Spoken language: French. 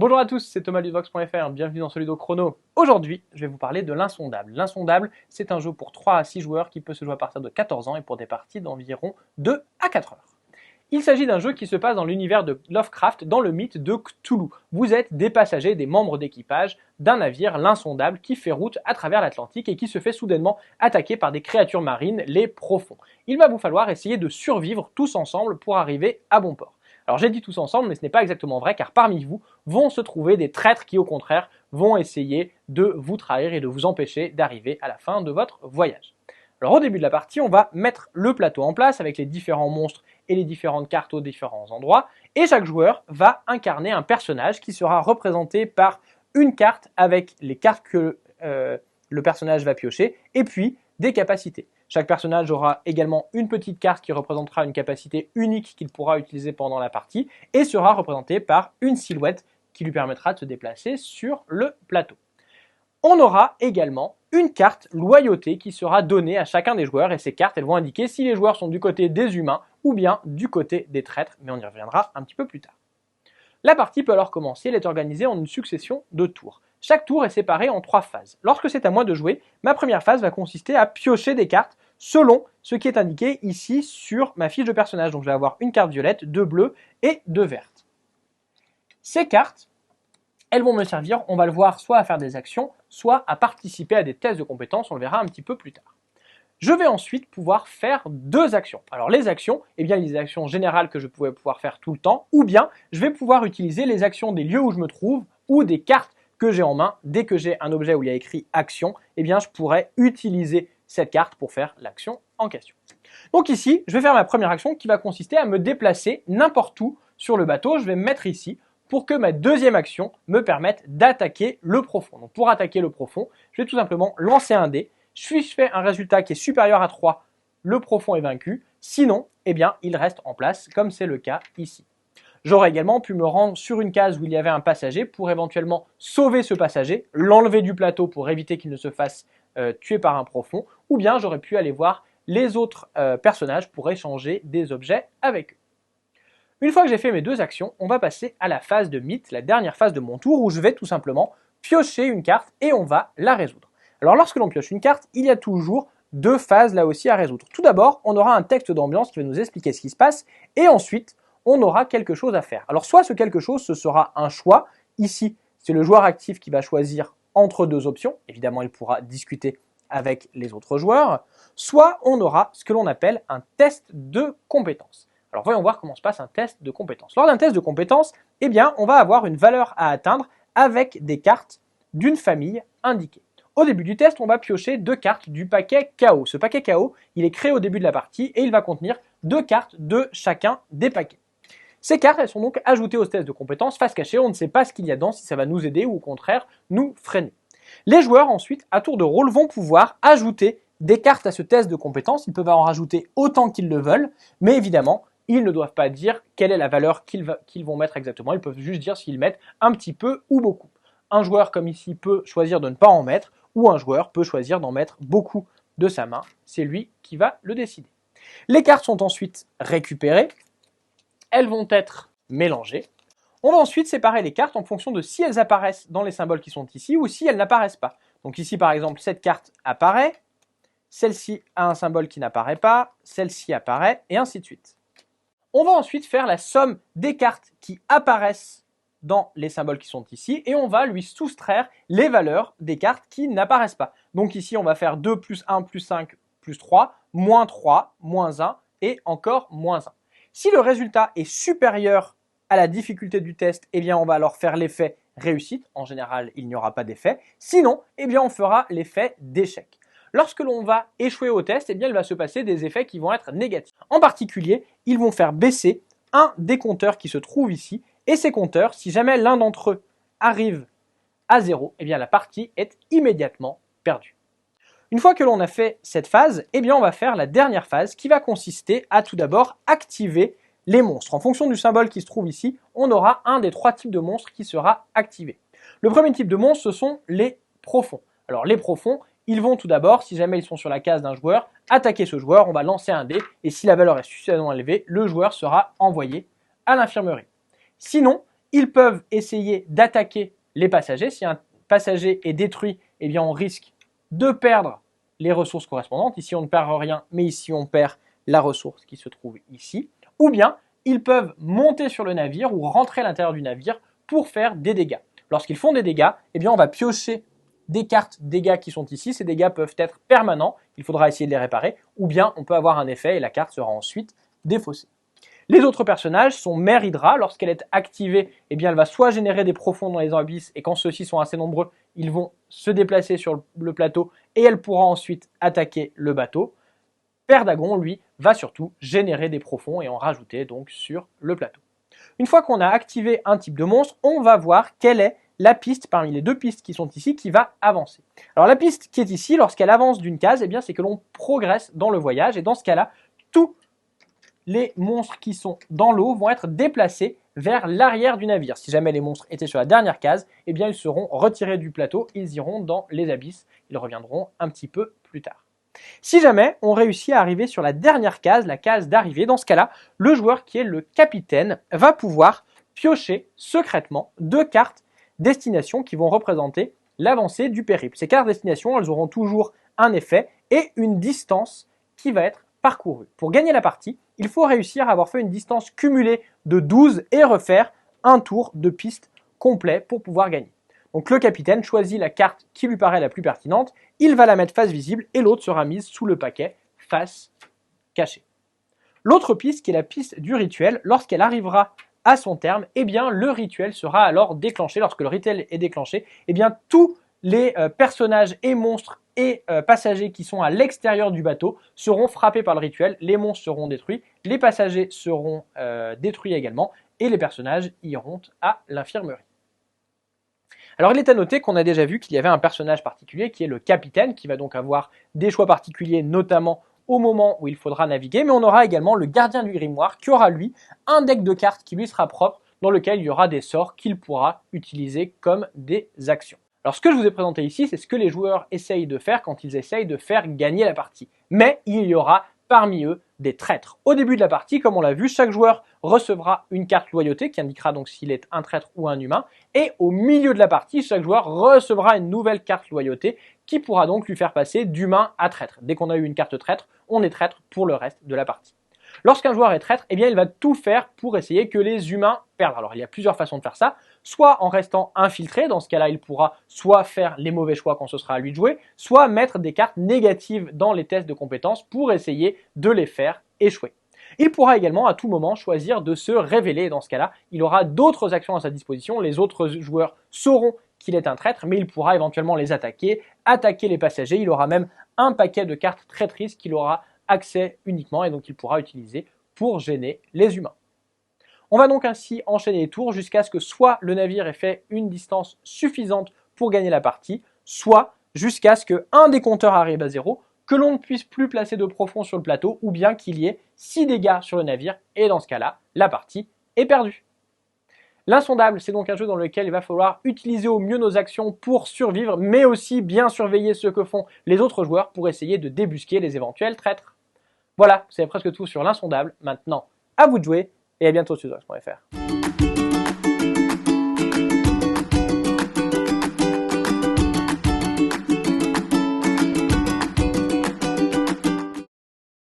Bonjour à tous, c'est Thomas Ludox.fr, bienvenue dans ce Ludo Chrono. Aujourd'hui, je vais vous parler de l'Insondable. L'Insondable, c'est un jeu pour 3 à 6 joueurs qui peut se jouer à partir de 14 ans et pour des parties d'environ 2 à 4 heures. Il s'agit d'un jeu qui se passe dans l'univers de Lovecraft, dans le mythe de Cthulhu. Vous êtes des passagers, des membres d'équipage d'un navire, l'Insondable, qui fait route à travers l'Atlantique et qui se fait soudainement attaquer par des créatures marines, les Profonds. Il va vous falloir essayer de survivre tous ensemble pour arriver à bon port. Alors j'ai dit tous ensemble, mais ce n'est pas exactement vrai, car parmi vous vont se trouver des traîtres qui, au contraire, vont essayer de vous trahir et de vous empêcher d'arriver à la fin de votre voyage. Alors au début de la partie, on va mettre le plateau en place avec les différents monstres et les différentes cartes aux différents endroits, et chaque joueur va incarner un personnage qui sera représenté par une carte avec les cartes que le personnage va piocher, et puis des capacités. Chaque personnage aura également une petite carte qui représentera une capacité unique qu'il pourra utiliser pendant la partie et sera représentée par une silhouette qui lui permettra de se déplacer sur le plateau. On aura également une carte loyauté qui sera donnée à chacun des joueurs et ces cartes elles vont indiquer si les joueurs sont du côté des humains ou bien du côté des traîtres, mais on y reviendra un petit peu plus tard. La partie peut alors commencer, elle est organisée en une succession de tours. Chaque tour est séparé en 3 phases. Lorsque c'est à moi de jouer, ma première phase va consister à piocher des cartes selon ce qui est indiqué ici sur ma fiche de personnage. Donc je vais avoir une carte violette, 2 bleues et 2 vertes. Ces cartes, elles vont me servir, on va le voir, soit à faire des actions, soit à participer à des tests de compétences, on le verra un petit peu plus tard. Je vais ensuite pouvoir faire 2 actions. Alors les actions, les actions générales que je pouvais pouvoir faire tout le temps, ou bien je vais pouvoir utiliser les actions des lieux où je me trouve, ou des cartes que j'ai en main. Dès que j'ai un objet où il y a écrit action, je pourrais utiliser cette carte pour faire l'action en question. Donc ici, je vais faire ma première action qui va consister à me déplacer n'importe où sur le bateau. Je vais me mettre ici pour que ma deuxième action me permette d'attaquer le profond. Donc pour attaquer le profond, je vais tout simplement lancer un dé. Si je fais un résultat qui est supérieur à 3, le profond est vaincu. Sinon, il reste en place, comme c'est le cas ici. J'aurais également pu me rendre sur une case où il y avait un passager pour éventuellement sauver ce passager, l'enlever du plateau pour éviter qu'il ne se fasse tuer par un profond, ou bien j'aurais pu aller voir les autres personnages pour échanger des objets avec eux. Une fois que j'ai fait mes 2 actions, on va passer à la phase de mythe, la dernière phase de mon tour, où je vais tout simplement piocher une carte et on va la résoudre. Alors lorsque l'on pioche une carte, il y a toujours 2 phases là aussi à résoudre. Tout d'abord, on aura un texte d'ambiance qui va nous expliquer ce qui se passe, et ensuite, on aura quelque chose à faire. Alors soit ce quelque chose, ce sera un choix. Ici, c'est le joueur actif qui va choisir entre 2 options. Évidemment, il pourra discuter avec les autres joueurs. Soit on aura ce que l'on appelle un test de compétences. Alors voyons voir comment se passe un test de compétences. Lors d'un test de compétences, on va avoir une valeur à atteindre avec des cartes d'une famille indiquée. Au début du test, on va piocher 2 cartes du paquet KO. Ce paquet KO, il est créé au début de la partie et il va contenir 2 cartes de chacun des paquets. Ces cartes, elles sont donc ajoutées au test de compétences face cachée. On ne sait pas ce qu'il y a dedans, si ça va nous aider ou au contraire nous freiner. Les joueurs ensuite, à tour de rôle, vont pouvoir ajouter des cartes à ce test de compétences. Ils peuvent en rajouter autant qu'ils le veulent, mais évidemment, ils ne doivent pas dire quelle est la valeur qu'ils vont mettre exactement. Ils peuvent juste dire s'ils mettent un petit peu ou beaucoup. Un joueur comme ici peut choisir de ne pas en mettre, ou un joueur peut choisir d'en mettre beaucoup de sa main. C'est lui qui va le décider. Les cartes sont ensuite récupérées. Elles vont être mélangées. On va ensuite séparer les cartes en fonction de si elles apparaissent dans les symboles qui sont ici ou si elles n'apparaissent pas. Donc ici par exemple, cette carte apparaît, celle-ci a un symbole qui n'apparaît pas, celle-ci apparaît, et ainsi de suite. On va ensuite faire la somme des cartes qui apparaissent dans les symboles qui sont ici, et on va lui soustraire les valeurs des cartes qui n'apparaissent pas. Donc ici, on va faire 2 plus 1 plus 5 plus 3, moins 3, moins 1, et encore moins 1. Si le résultat est supérieur à la difficulté du test, on va alors faire l'effet réussite. En général, il n'y aura pas d'effet. Sinon, on fera l'effet d'échec. Lorsque l'on va échouer au test, il va se passer des effets qui vont être négatifs. En particulier, ils vont faire baisser un des compteurs qui se trouve ici, et ces compteurs, si jamais l'un d'entre eux arrive à 0, la partie est immédiatement perdue. Une fois que l'on a fait cette phase, on va faire la dernière phase qui va consister à tout d'abord activer les monstres. En fonction du symbole qui se trouve ici, on aura un des 3 types de monstres qui sera activé. Le premier type de monstre, ce sont les profonds. Alors les profonds, ils vont tout d'abord, si jamais ils sont sur la case d'un joueur, attaquer ce joueur, on va lancer un dé, et si la valeur est suffisamment élevée, le joueur sera envoyé à l'infirmerie. Sinon, Ils peuvent essayer d'attaquer les passagers. Si un passager est détruit, eh bien on risque de perdre les ressources correspondantes. Ici, on ne perd rien, mais ici, on perd la ressource qui se trouve ici. Ou bien, ils peuvent monter sur le navire ou rentrer à l'intérieur du navire pour faire des dégâts. Lorsqu'ils font des dégâts, eh bien, on va piocher des cartes dégâts qui sont ici. Ces dégâts peuvent être permanents, il faudra essayer de les réparer, ou bien on peut avoir un effet et la carte sera ensuite défaussée. Les autres personnages sont Mère Hydra. Lorsqu'elle est activée, eh bien, elle va soit générer des profonds dans les abysses, et quand ceux-ci sont assez nombreux, ils vont se déplacer sur le plateau, et elle pourra ensuite attaquer le bateau. Père Dagon, lui, va surtout générer des profonds et en rajouter donc sur le plateau. Une fois qu'on a activé un type de monstre, on va voir quelle est la piste parmi les deux pistes qui sont ici qui va avancer. Alors la piste qui est ici, lorsqu'elle avance d'une case, eh bien, c'est que l'on progresse dans le voyage, et dans ce cas-là, tous les monstres qui sont dans l'eau vont être déplacés vers l'arrière du navire. Si jamais les monstres étaient sur la dernière case, eh bien ils seront retirés du plateau, ils iront dans les abysses, ils reviendront un petit peu plus tard. Si jamais on réussit à arriver sur la dernière case, la case d'arrivée, dans ce cas-là, le joueur qui est le capitaine va pouvoir piocher secrètement 2 cartes destination qui vont représenter l'avancée du périple. Ces cartes destination, elles auront toujours un effet et une distance qui va être parcourue. Pour gagner la partie, il faut réussir à avoir fait une distance cumulée de 12 et refaire un tour de piste complet pour pouvoir gagner. Donc le capitaine choisit la carte qui lui paraît la plus pertinente, il va la mettre face visible et l'autre sera mise sous le paquet face cachée. L'autre piste qui est la piste du rituel, lorsqu'elle arrivera à son terme, eh bien le rituel sera alors déclenché. Lorsque le rituel est déclenché, eh bien tous les personnages et monstres et passagers qui sont à l'extérieur du bateau seront frappés par le rituel, les monstres seront détruits, les passagers seront détruits également et les personnages iront à l'infirmerie. Alors il est à noter qu'on a déjà vu qu'il y avait un personnage particulier qui est le capitaine, qui va donc avoir des choix particuliers, notamment au moment où il faudra naviguer, mais on aura également le gardien du grimoire qui aura lui un deck de cartes qui lui sera propre, dans lequel il y aura des sorts qu'il pourra utiliser comme des actions. Alors ce que je vous ai présenté ici, c'est ce que les joueurs essayent de faire quand ils essayent de faire gagner la partie. Mais il y aura parmi eux des traîtres. Au début de la partie, comme on l'a vu, chaque joueur recevra une carte loyauté qui indiquera donc s'il est un traître ou un humain. Et au milieu de la partie, chaque joueur recevra une nouvelle carte loyauté qui pourra donc lui faire passer d'humain à traître. Dès qu'on a eu une carte traître, on est traître pour le reste de la partie. Lorsqu'un joueur est traître, eh bien, il va tout faire pour essayer que les humains perdent. Alors, il y a plusieurs façons de faire ça. Soit en restant infiltré, dans ce cas-là, il pourra soit faire les mauvais choix quand ce sera à lui de jouer, soit mettre des cartes négatives dans les tests de compétences pour essayer de les faire échouer. Il pourra également à tout moment choisir de se révéler. Dans ce cas-là, il aura d'autres actions à sa disposition. Les autres joueurs sauront qu'il est un traître, mais il pourra éventuellement les attaquer, attaquer les passagers. Il aura même un paquet de cartes traîtrises qu'il aura accès uniquement et donc il pourra utiliser pour gêner les humains. On va donc ainsi enchaîner les tours jusqu'à ce que soit le navire ait fait une distance suffisante pour gagner la partie, soit jusqu'à ce qu'un des compteurs arrive à 0, que l'on ne puisse plus placer de profond sur le plateau ou bien qu'il y ait 6 dégâts sur le navire et dans ce cas-là, la partie est perdue. L'Insondable, c'est donc un jeu dans lequel il va falloir utiliser au mieux nos actions pour survivre, mais aussi bien surveiller ce que font les autres joueurs pour essayer de débusquer les éventuels traîtres. Voilà, vous savez presque tout sur l'Insondable. Maintenant, à vous de jouer et à bientôt sur Xbox.fr.